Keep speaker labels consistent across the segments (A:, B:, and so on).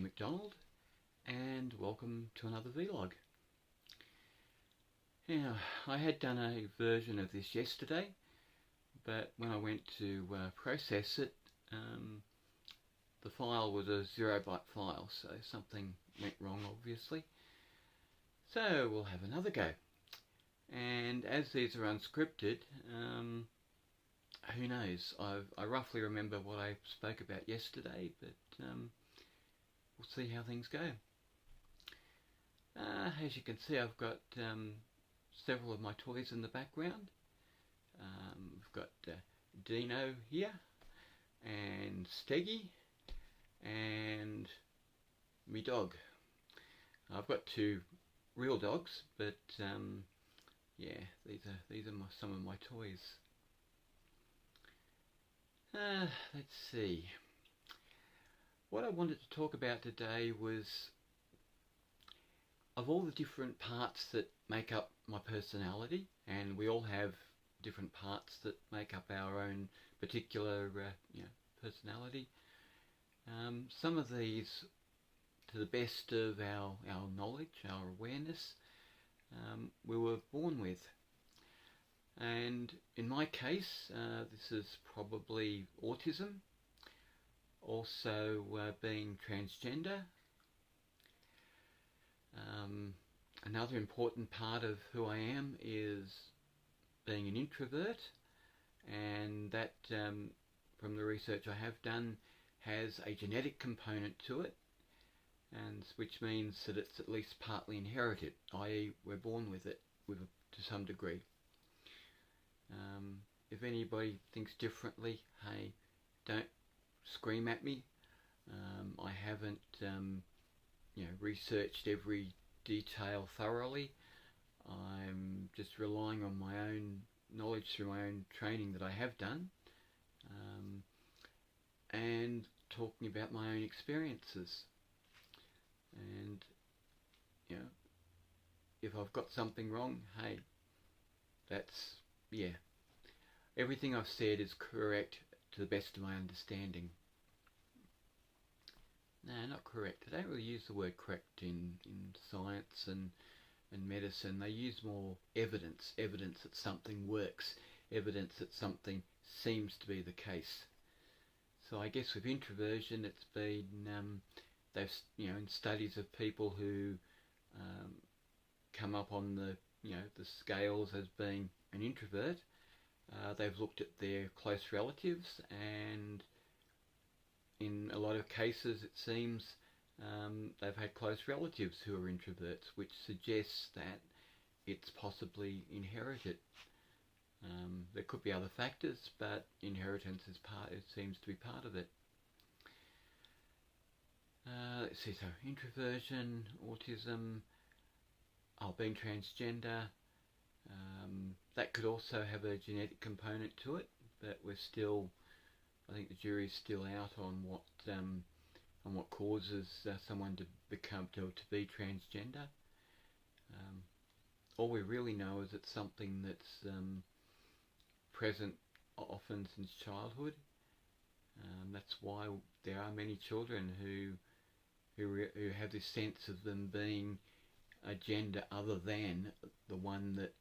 A: McDonald, and welcome to another vlog. Now, I had done a version of this yesterday, but when I went to process it, the file was a 0-byte file, so something went wrong obviously. So we'll have another go. And as these are unscripted, who knows? I roughly remember what I spoke about yesterday, but we'll see how things go. As you can see, I've got several of my toys in the background. We've got Dino here, and Steggy, and me dog. I've got two real dogs, but yeah, these are some of my toys. Let's see. What I wanted to talk about today was, of all the different parts that make up my personality, and we all have different parts that make up our own particular personality. Some of these, to the best of our knowledge, our awareness, we were born with. And in my case, this is probably autism, also being transgender. Another important part of who I am is being an introvert, and that, from the research I have done, has a genetic component to it, and which means that it's at least partly inherited, i.e. we're born with it to some degree. If anybody thinks differently, hey, don't scream at me. I haven't researched every detail thoroughly. I'm just relying on my own knowledge through my own training that I have done, and talking about my own experiences. And if I've got something wrong, hey, that's, everything I've said is correct to the best of my understanding. No, not correct. They don't really use the word correct in science and medicine. They use more evidence that something works, evidence that something seems to be the case. So I guess with introversion, it's been they've in studies of people who come up on the the scales as being an introvert, they've looked at their close relatives, and in a lot of cases it seems they've had close relatives who are introverts, which suggests that it's possibly inherited. There could be other factors, but inheritance is it seems to be part of it. Let's see, so introversion, autism, being transgender, that could also have a genetic component to it, but we're still, I think the jury's still out on what causes someone to be transgender. All we really know is it's something that's present often since childhood. That's why there are many children who have this sense of them being a gender other than the one that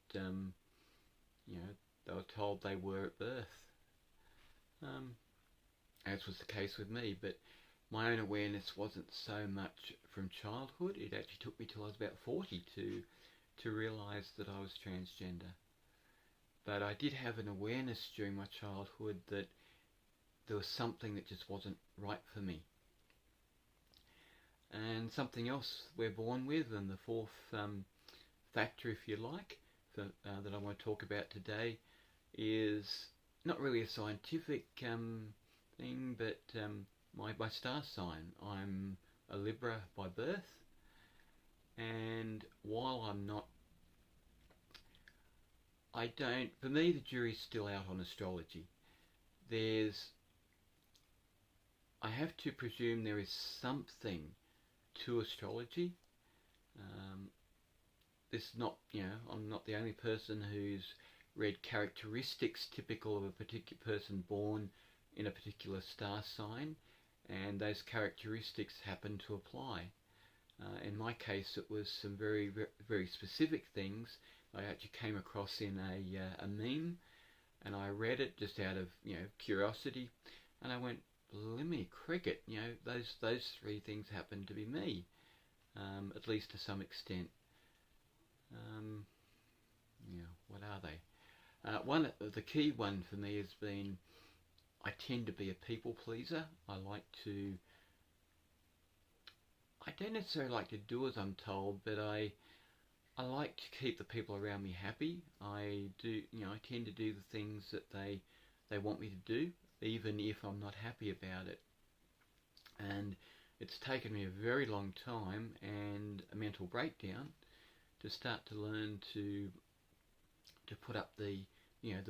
A: they were told they were at birth, as was the case with me. But my own awareness wasn't so much from childhood. It actually took me till I was about 40 to realise that I was transgender. But I did have an awareness during my childhood that there was something that just wasn't right for me. And something else we're born with, and the fourth factor, if you like, that I want to talk about today, is not really a scientific thing, but my star sign. I'm a Libra by birth, and while for me the jury's still out on astrology. I have to presume there is something to astrology. I'm not the only person who's read characteristics typical of a particular person born in a particular star sign and those characteristics happen to apply. In my case, it was some very, very specific things I actually came across in a meme, and I read it just out of curiosity, and I went, blimey cricket, those three things happen to be me, at least to some extent. What are they? The key one for me has been, I tend to be a people pleaser. I don't necessarily like to do as I'm told, but I like to keep the people around me happy. I tend to do the things that they want me to do, even if I'm not happy about it. And it's taken me a very long time and a mental breakdown to start to learn to put up the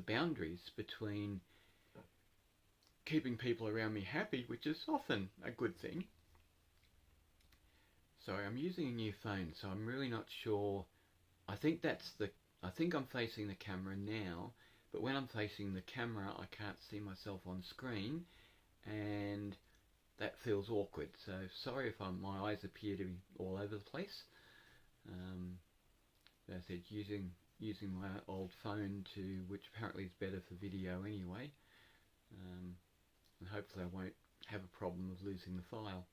A: boundaries between keeping people around me happy, which is often a good thing. Sorry, I'm using a new phone, so I'm really not sure. I think I'm facing the camera now, but when I'm facing the camera, I can't see myself on screen, and that feels awkward. So sorry if my eyes appear to be all over the place. As I said, using my old phone which apparently is better for video anyway, and hopefully I won't have a problem of losing the file.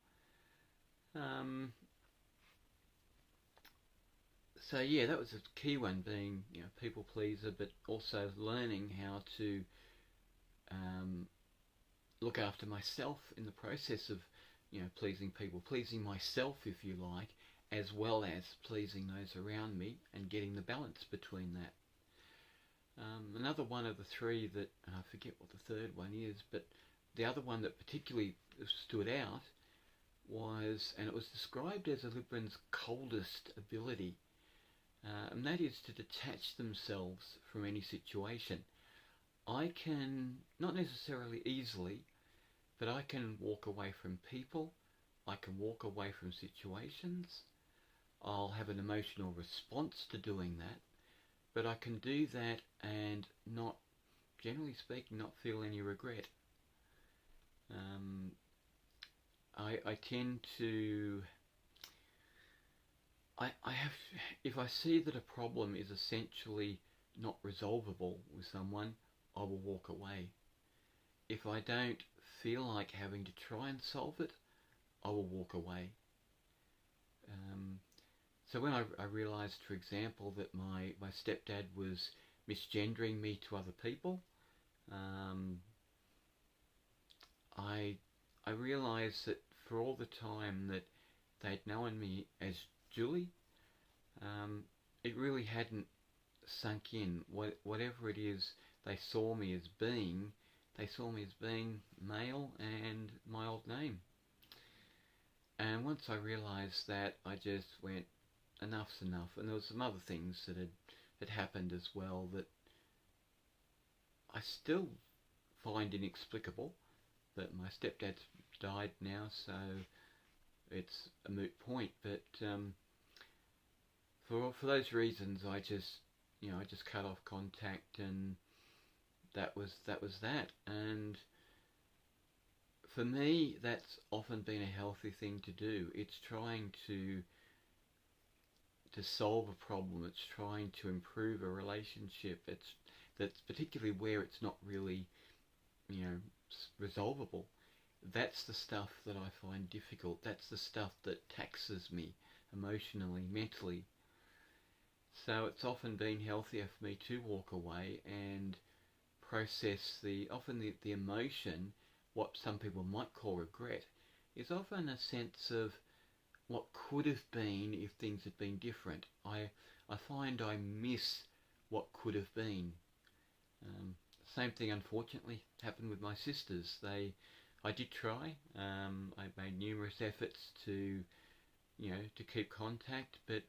A: So yeah, that was a key one, being people pleaser, but also learning how to look after myself in the process of pleasing people, pleasing myself if you like, as well as pleasing those around me, and getting the balance between that. Another one of the three that, I forget what the third one is, but the other one that particularly stood out was, and it was described as a Libran's coldest ability, and that is to detach themselves from any situation. I can, not necessarily easily, but I can walk away from people, I can walk away from situations, I'll have an emotional response to doing that, but I can do that and not, generally speaking, not feel any regret. I tend to, I have, if I see that a problem is essentially not resolvable with someone, I will walk away. If I don't feel like having to try and solve it, I will walk away. So when I realised, for example, that my stepdad was misgendering me to other people, I realised that for all the time that they'd known me as Julie, it really hadn't sunk in. Whatever it is they saw me as being, they saw me as being male and my old name. And once I realised that, I just went, enough's enough. And there were some other things that had happened as well that I still find inexplicable. But my stepdad's died now, so it's a moot point. But for those reasons, I just cut off contact, and that was that. And for me, that's often been a healthy thing to do. It's trying to solve a problem. It's trying to improve a relationship. That's particularly where it's not really, resolvable. That's the stuff that I find difficult. That's the stuff that taxes me emotionally, mentally. So it's often been healthier for me to walk away and process the emotion. What some people might call regret is often a sense of what could have been if things had been different. I find I miss what could have been. Same thing, unfortunately, happened with my sisters. I did try. I made numerous efforts to keep contact, but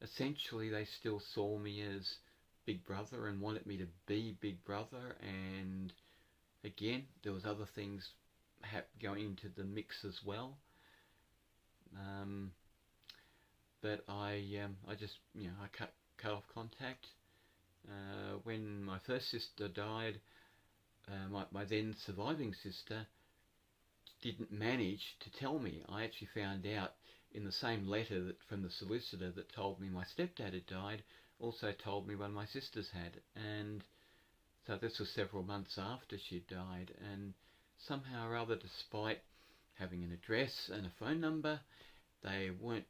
A: essentially they still saw me as big brother and wanted me to be big brother. And again, there was other things going into the mix as well. But I just I cut off contact. When my first sister died, my then surviving sister didn't manage to tell me. I actually found out in the same letter that from the solicitor that told me my stepdad had died, also told me one of my sisters had. And so this was several months after she'd died, and somehow or other, despite having an address and a phone number, they weren't,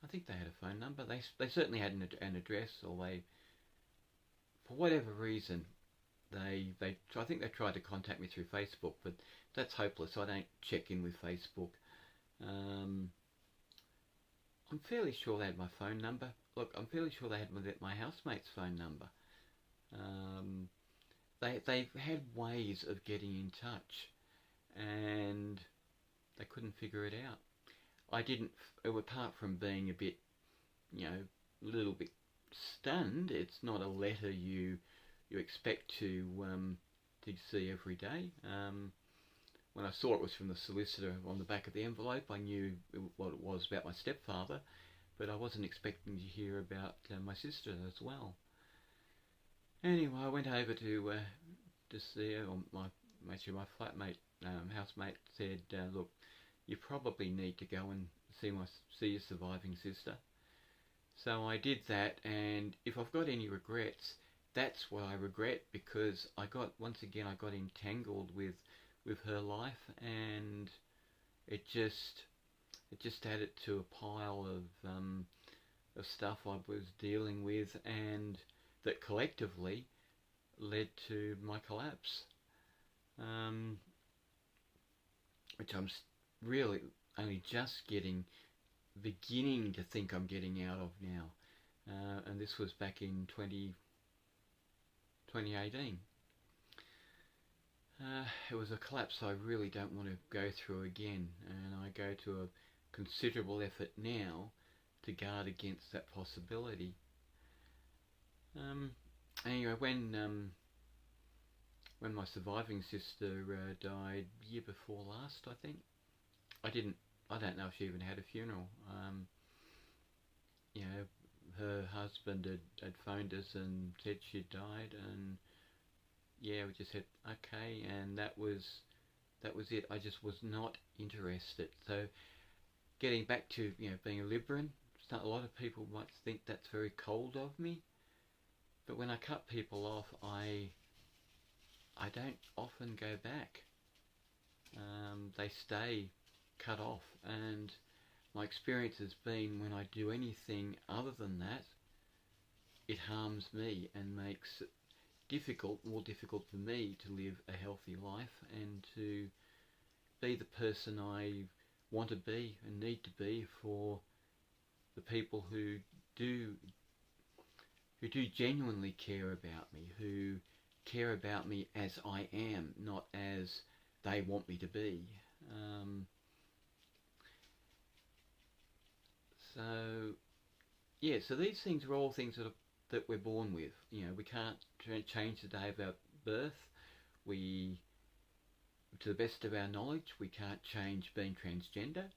A: I think they had a phone number, they certainly had an address, or they, for whatever reason, I think they tried to contact me through Facebook, but that's hopeless. I don't check in with Facebook. I'm fairly sure they had my phone number. Look, I'm fairly sure they had my housemate's phone number. They had ways of getting in touch, and they couldn't figure it out. I didn't, apart from being a bit, a little bit stunned. It's not a letter you expect to see every day. When I saw it was from the solicitor on the back of the envelope, I knew what it was about my stepfather, but I wasn't expecting to hear about my sister as well. Anyway, I went over to see her. My flatmate, housemate said, "Look, you probably need to go and see your surviving sister." So I did that, and if I've got any regrets, that's what I regret, because I got entangled with her life, and it just added to a pile of stuff I was dealing with, and that collectively led to my collapse, which I'm really only just beginning to think I'm getting out of now, and this was back in 2018. It was a collapse I really don't want to go through again, and I go to a considerable effort now to guard against that possibility. Anyway, when my surviving sister died year before last, I think, I don't know if she even had a funeral. Her husband had phoned us and said she'd died, and we just said okay, and that was it. I just was not interested. So getting back to being a Libran, a lot of people might think that's very cold of me, but when I cut people off, I don't often go back. They stay cut off, and my experience has been when I do anything other than that, it harms me and makes it more difficult for me to live a healthy life and to be the person I want to be and need to be for the people who do genuinely care about me, who care about me as I am, not as they want me to be. So these things are all things that we're born with. We can't change the day of our birth. To the best of our knowledge, we can't change being transgender.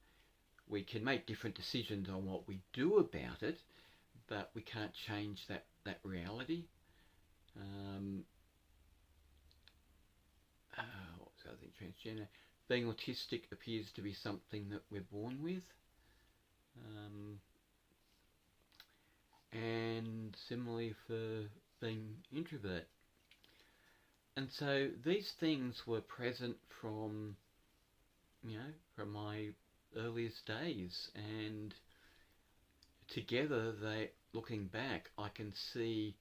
A: We can make different decisions on what we do about it, but we can't change that reality. What was the other thing? Transgender. Being autistic appears to be something that we're born with. And similarly for being introvert. And so these things were present from my earliest days, and together, looking back, I can see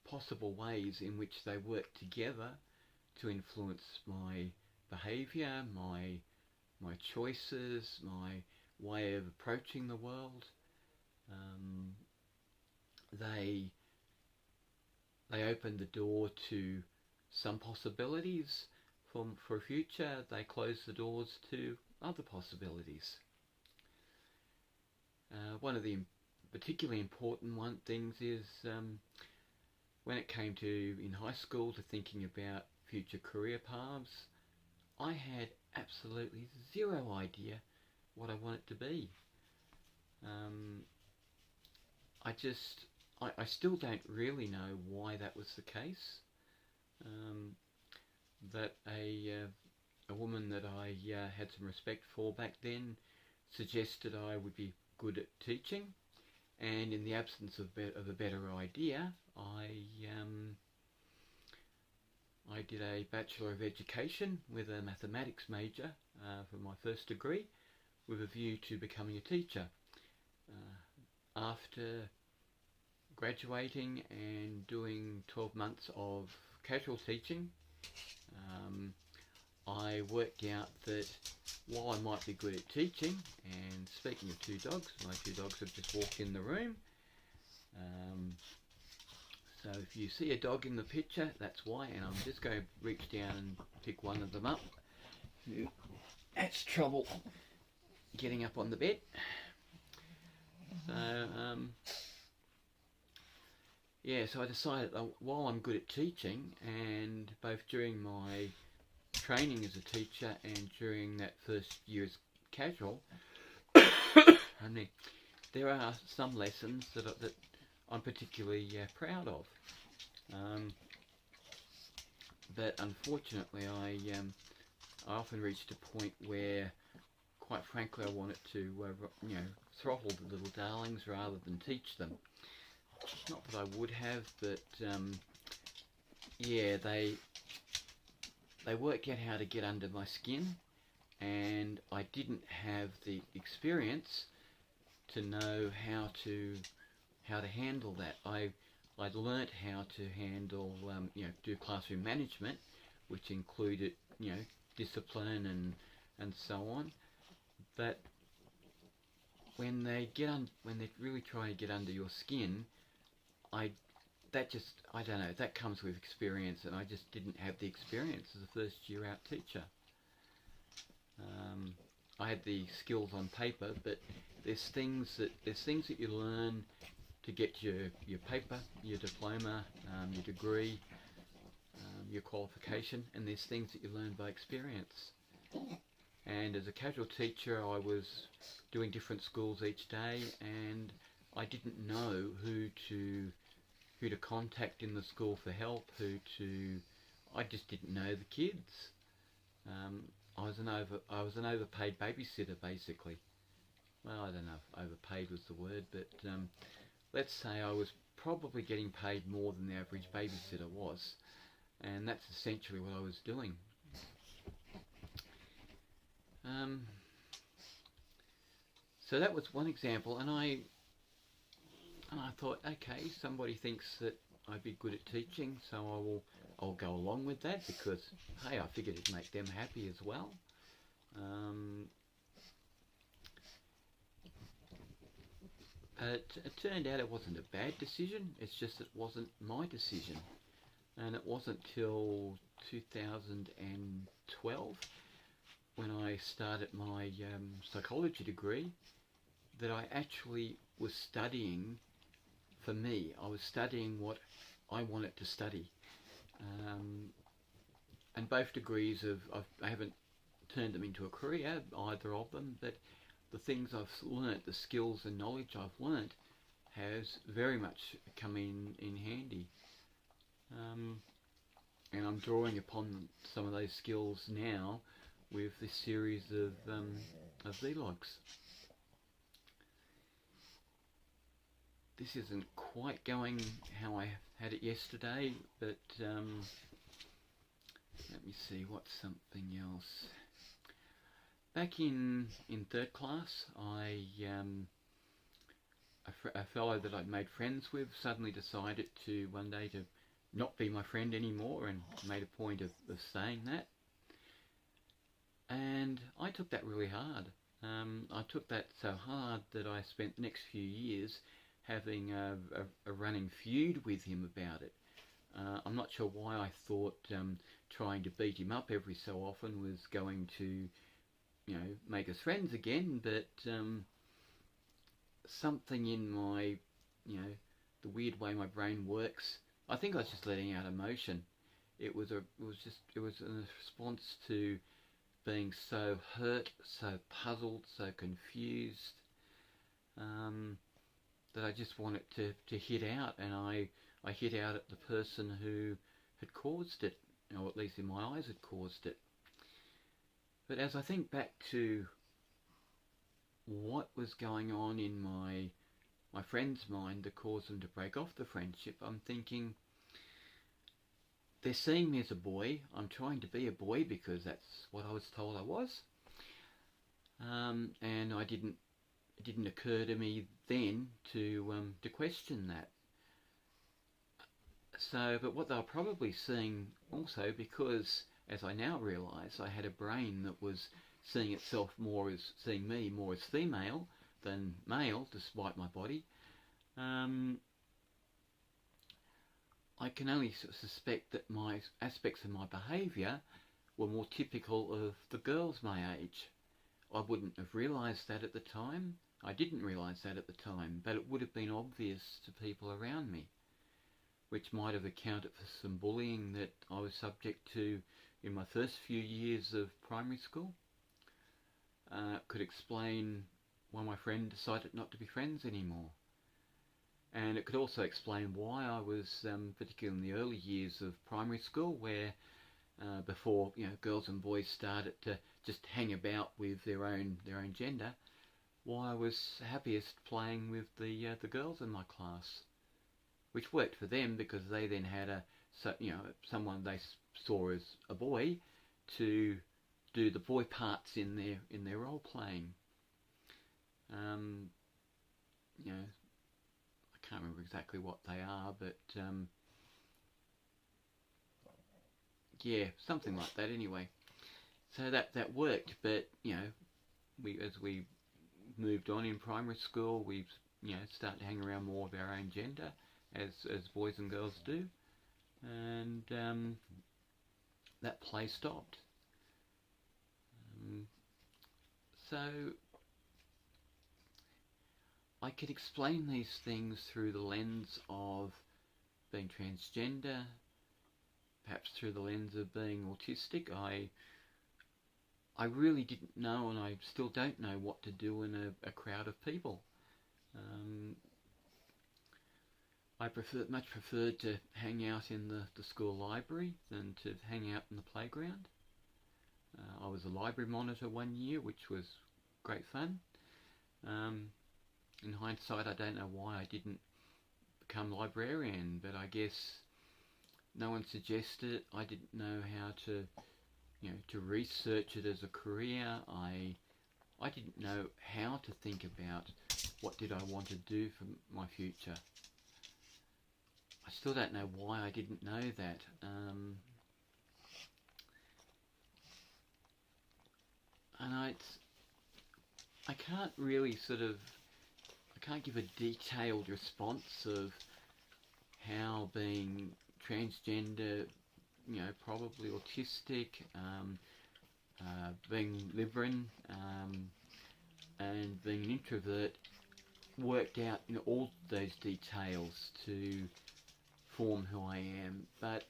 A: possible ways in which they work together to influence my behaviour, my choices, my way of approaching the world. They opened the door to some possibilities for a future. They closed the doors to other possibilities. One of the particularly important things is when it came to, in high school, to thinking about future career paths, I had absolutely zero idea what I wanted to be. I still don't really know why that was the case. That a woman woman that I had some respect for back then suggested I would be good at teaching, and in the absence of a better idea, I did a Bachelor of Education with a mathematics major for my first degree, with a view to becoming a teacher. After graduating and doing 12 months of casual teaching, I worked out that while I might be good at teaching, and speaking of two dogs, my two dogs have just walked in the room. So if you see a dog in the picture, that's why, and I'm just going to reach down and pick one of them up who has trouble getting up on the bed. So yeah, so I decided that while I'm good at teaching, and both during my training as a teacher and during that first year as casual, there are some lessons that I'm particularly proud of. But unfortunately, I often reached a point where, quite frankly, I wanted to throttle the little darlings rather than teach them. Not that I would have, but yeah, they worked out how to get under my skin, and I didn't have the experience to know how to handle that. I'd learnt how to handle do classroom management, which included discipline and so on. But when they really try to get under your skin, I don't know, that comes with experience, and I just didn't have the experience as a first year out teacher. I had the skills on paper, but there's things that you learn to get your paper, your diploma, your degree, your qualification, and there's things that you learn by experience. And as a casual teacher, I was doing different schools each day, and I didn't know who to contact in the school for help, I just didn't know the kids. I was an overpaid babysitter, basically. Well, I don't know if overpaid was the word, but let's say I was probably getting paid more than the average babysitter was, and that's essentially what I was doing. So that was one example, and I thought, okay, somebody thinks that I'd be good at teaching, so I'll go along with that, because hey, I figured it'd make them happy as well. It turned out it wasn't a bad decision, it's just it wasn't my decision. And it wasn't till 2012, when I started my psychology degree, that I actually was studying for me. I was studying what I wanted to study. And both degrees I haven't turned them into a career, either of them, but the things I've learnt, the skills and knowledge I've learnt, has very much come in handy. And I'm drawing upon some of those skills now with this series of vlogs. This isn't quite going how I had it yesterday, but let me see, what's something else. Back in third class, a fellow that I'd made friends with suddenly decided to one day to not be my friend anymore, and made a point of saying that. And I took that really hard. I took that so hard that I spent the next few years having a running feud with him about it. I'm not sure why I thought trying to beat him up every so often was going to, make us friends again, but something in my, the weird way my brain works, I think I was just letting out emotion. It was a response to being so hurt, so puzzled, so confused, that I just wanted to hit out, and I hit out at the person who had caused it, or at least in my eyes had caused it. But as I think back to what was going on in my friend's mind that caused them to break off the friendship, I'm thinking, they're seeing me as a boy. I'm trying to be a boy because that's what I was told I was. And it didn't occur to me then to question that. So, but what they were probably seeing also, because as I now realise, I had a brain that was seeing itself more as, seeing me more as female than male, despite my body. I can only suspect that my aspects of my behaviour were more typical of the girls my age. I wouldn't have realised that at the time. I didn't realise that at the time, but it would have been obvious to people around me, which might have accounted for some bullying that I was subject to in my first few years of primary school. Could explain why my friend decided not to be friends anymore. And it could also explain why I was, particularly in the early years of primary school, where before girls and boys started to just hang about with their own gender, why I was happiest playing with the girls in my class, which worked for them because they then had someone they saw as a boy to do the boy parts in their role playing. I can't remember exactly what they are, but yeah, something like that anyway. So that worked, but as we moved on in primary school, we started to hang around more of our own gender, as boys and girls do, and that play stopped. So I could explain these things through the lens of being transgender, perhaps through the lens of being autistic. I really didn't know, and I still don't know what to do in a crowd of people. I much preferred to hang out in the school library than to hang out in the playground. I was a library monitor one year, which was great fun. In hindsight, I don't know why I didn't become librarian, but I guess no one suggested it. I didn't know how to research it as a career. I didn't know how to think about what did I want to do for my future. I still don't know why I didn't know that. And I can't really I can't give a detailed response of how being transgender, probably autistic, being Libran, and being an introvert worked out all those details to form who I am. But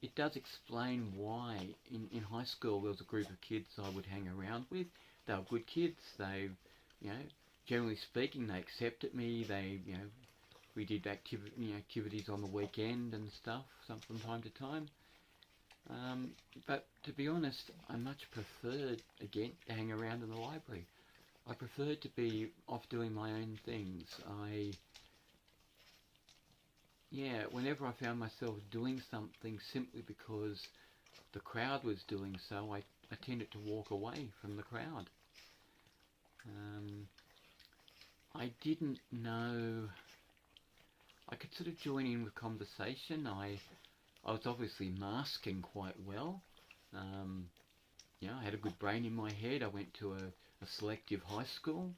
A: it does explain why in high school there was a group of kids I would hang around with. They were good kids. They, generally speaking, they accepted me. They, we did activities on the weekend and stuff, from time to time. But to be honest, I much preferred, again, to hang around in the library. I preferred to be off doing my own things. Whenever I found myself doing something simply because the crowd was doing so, I tended to walk away from the crowd. I didn't know. I could sort of join in with conversation. I was obviously masking quite well. I had a good brain in my head. I went to a selective high school.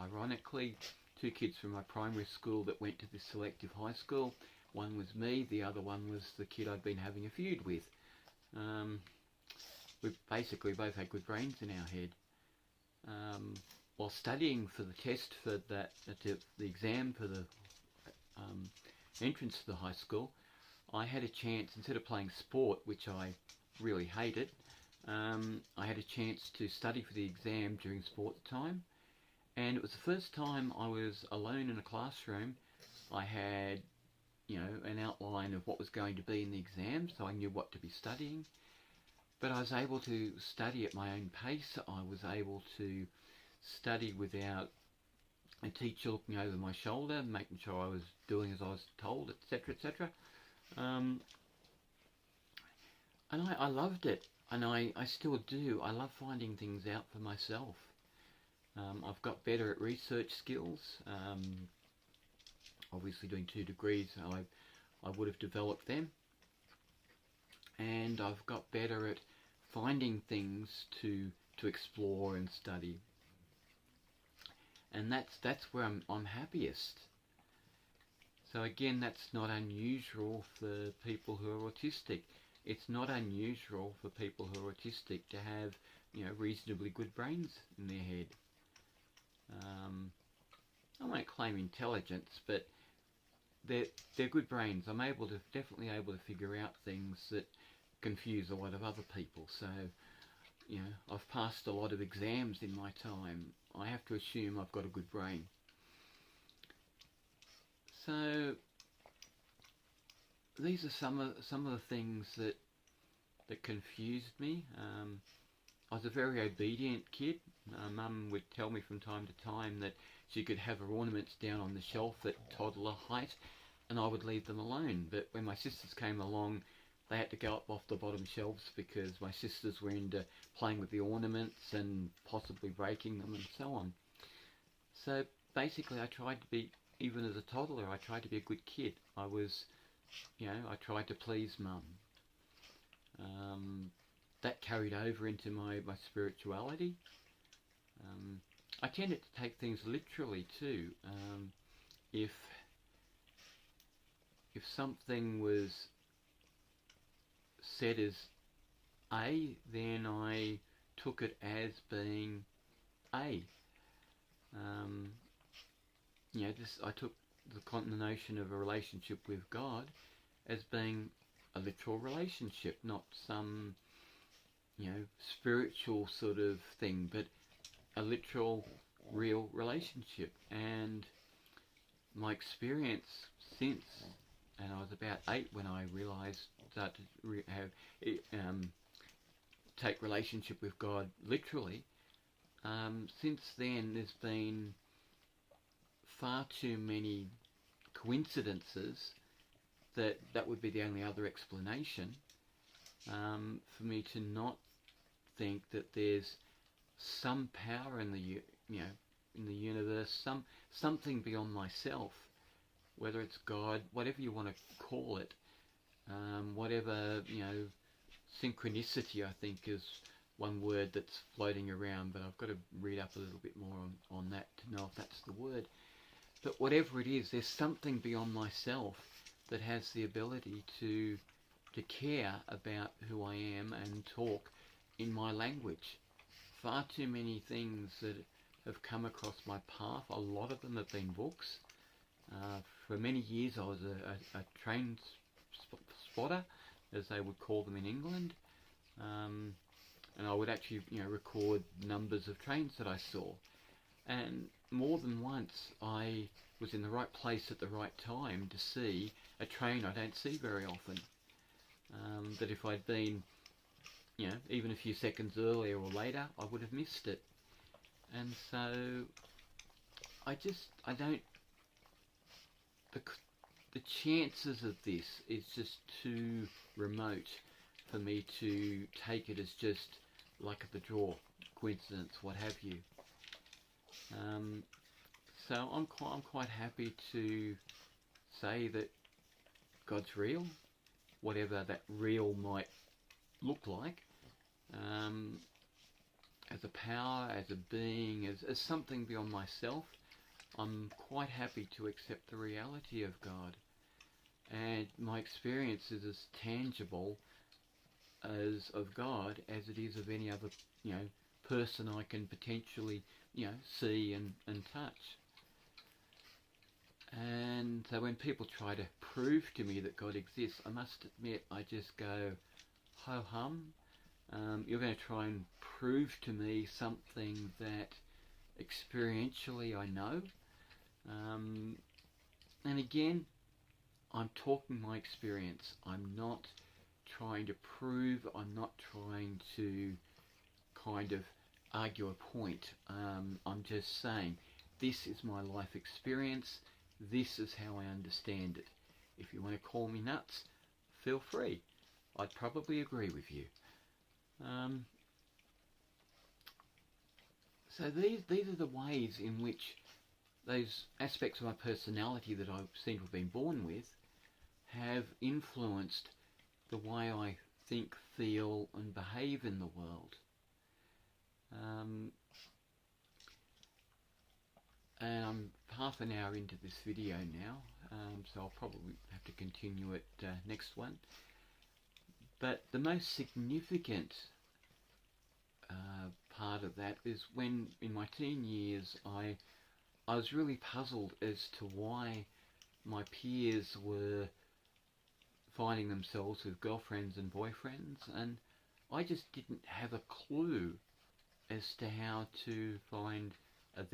A: Ironically, 2 kids from my primary school that went to this selective high school. One was me, the other one was the kid I'd been having a feud with. We basically both had good brains in our head. While studying for the test for the exam for the entrance to the high school, I had a chance, instead of playing sport, which I really hated, I had a chance to study for the exam during sports time. And it was the first time I was alone in a classroom. I had, an outline of what was going to be in the exam, so I knew what to be studying. but I was able to study at my own pace. I was able to study without a teacher looking over my shoulder, making sure I was doing as I was told, etc., etc. And I loved it, and I still do. I love finding things out for myself. I've got better at research skills. Obviously doing 2 degrees, I would have developed them. And I've got better at finding things to explore and study. And that's where I'm happiest. So again, that's not unusual for people who are autistic. It's not unusual for people who are autistic to have, reasonably good brains in their head. I won't claim intelligence, but they're good brains. I'm definitely able to figure out things that confuse a lot of other people. So, I've passed a lot of exams in my time. I have to assume I've got a good brain. So these are some of the things that confused me. I was a very obedient kid. Mum would tell me from time to time that she could have her ornaments down on the shelf at toddler height, and I would leave them alone. But when my sisters came along, they had to go up off the bottom shelves because my sisters were into playing with the ornaments and possibly breaking them and so on. So basically I tried to be, even as a toddler, I tried to be a good kid. I tried to please Mum. That carried over into my spirituality. I tended to take things literally too. If something was said as A, then I took it as being A. I took the notion of a relationship with God as being a literal relationship, not some, spiritual sort of thing, but a literal, real relationship. And my experience since, and I was about 8 when I realised that take relationship with God literally. Since then, there's been far too many coincidences that would be the only other explanation for me to not think that there's some power in the universe, something beyond myself, whether it's God, whatever you want to call it, whatever, synchronicity I think is one word that's floating around, but I've got to read up a little bit more on that to know if that's the word. But whatever it is, there's something beyond myself that has the ability to care about who I am and talk in my language. Far too many things that have come across my path, a lot of them have been books. For many years I was a train spotter, as they would call them in England. And I would actually, record numbers of trains that I saw. And more than once I was in the right place at the right time to see a train I don't see very often. That if I'd been, even a few seconds earlier or later, I would have missed it. And so the chances of this is just too remote for me to take it as just luck of the draw, coincidence, what have you. So I'm quite happy to say that God's real, whatever that real might look like, as a power, as a being, as something beyond myself. I'm quite happy to accept the reality of God, and my experience is as tangible as of God as it is of any other, person I can potentially, see and touch. And so when people try to prove to me that God exists, I must admit I just go, ho hum. You're going to try and prove to me something that experientially I know. And again, I'm talking my experience. I'm not trying to prove, I'm not trying to kind of argue a point. I'm just saying, this is my life experience, this is how I understand it. If you want to call me nuts, feel free. I'd probably agree with you. So these are the ways in which those aspects of my personality that I seem to have been born with have influenced the way I think, feel and behave in the world. And I'm half an hour into this video now, so I'll probably have to continue it next one. But the most significant part of that is when, in my teen years, I was really puzzled as to why my peers were finding themselves with girlfriends and boyfriends, and I just didn't have a clue as to how to find a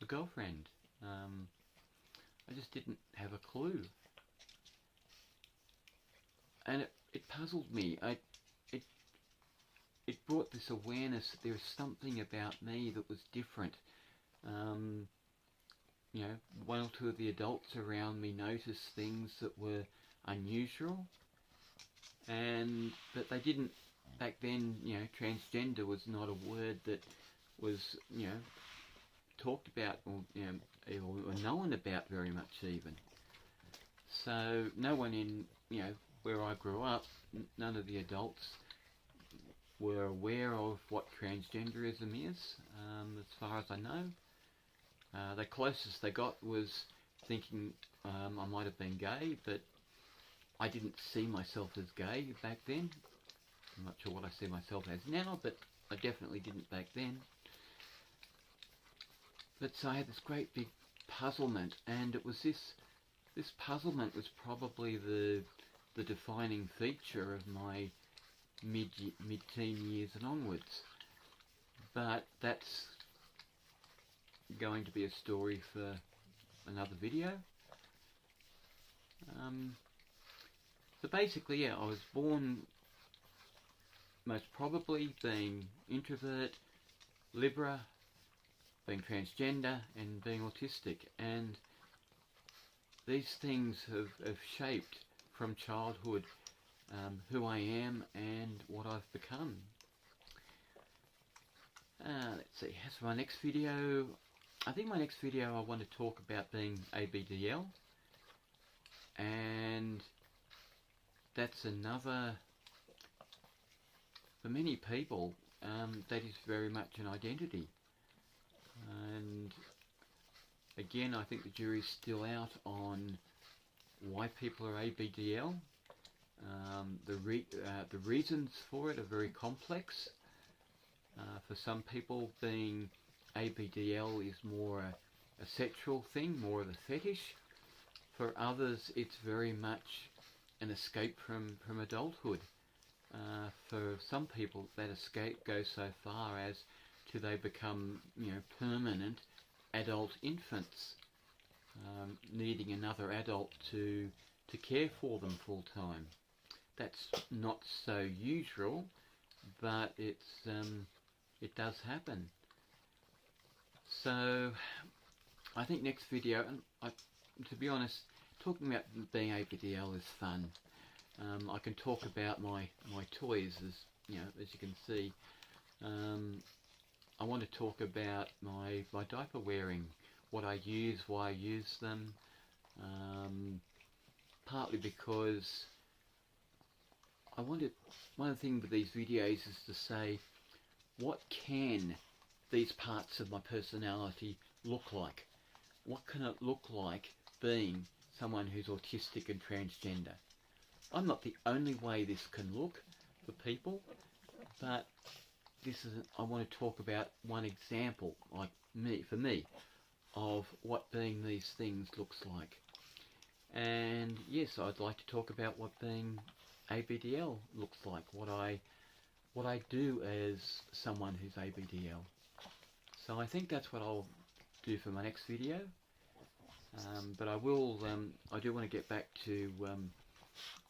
A: girlfriend. I just didn't have a clue, and it puzzled me. It brought this awareness that there was something about me that was different. You know, one or two of the adults around me noticed things that were unusual, but they didn't. Back then, you know, transgender was not a word that was, you know, talked about or, you know, or known about very much even. So no one in, you know, where I grew up, none of the adults were aware of what transgenderism is, as far as I know. The closest they got was thinking I might have been gay, but I didn't see myself as gay back then. I'm not sure what I see myself as now, but I definitely didn't back then. But so I had this great big puzzlement, and it was this puzzlement was probably the defining feature of my mid-teen years and onwards. But that's going to be a story for another video. So basically, yeah, I was born most probably being introvert, Libra, being transgender and being autistic, and these things have shaped from childhood who I am and what I've become. Let's see, as for my next video, I think my next video I want to talk about being ABDL, and that's another, for many people, that is very much an identity. And again, I think the jury's still out on why people are ABDL. The reasons for it are very complex. For some people, being ABDL is more a sexual thing, more of a fetish. For others, it's very much an escape from adulthood. For some people, that escape goes so far as to they become, you know, permanent adult infants, needing another adult to care for them full time. That's not so usual, but it does happen. So I think next video, and to be honest, talking about being ABDL is fun. I can talk about my toys, as you know, as you can see. I want to talk about my diaper wearing, what I use, why I use them, partly because one of the things with these videos is to say, what can these parts of my personality look like? What can it look like being someone who's autistic and transgender? I'm not the only way this can look for people, but I want to talk about one example, like for me, of what being these things looks like. And yes, I'd like to talk about what being ABDL looks like, what I do as someone who's ABDL. So I think that's what I'll do for my next video. But I do want to get back to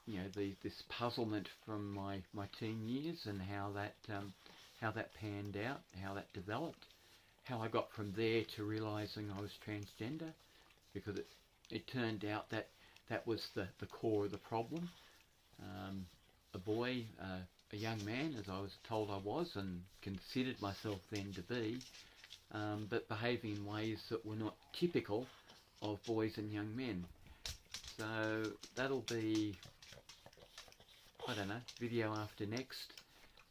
A: this puzzlement from my teen years, and how that panned out, how that developed, how I got from there to realising I was transgender, because it turned out that was the core of the problem. A boy, a young man, as I was told I was and considered myself then to be, but behaving in ways that were not typical of boys and young men. So that'll be, I don't know, video after next,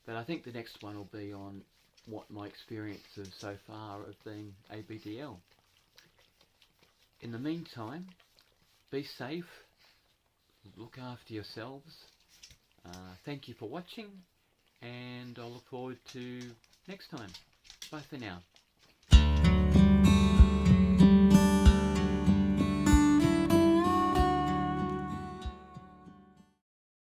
A: but I think the next one will be on what my experiences so far of being ABDL. In the meantime, be safe, look after yourselves. Thank you for watching, and I'll look forward to next time. Bye for now.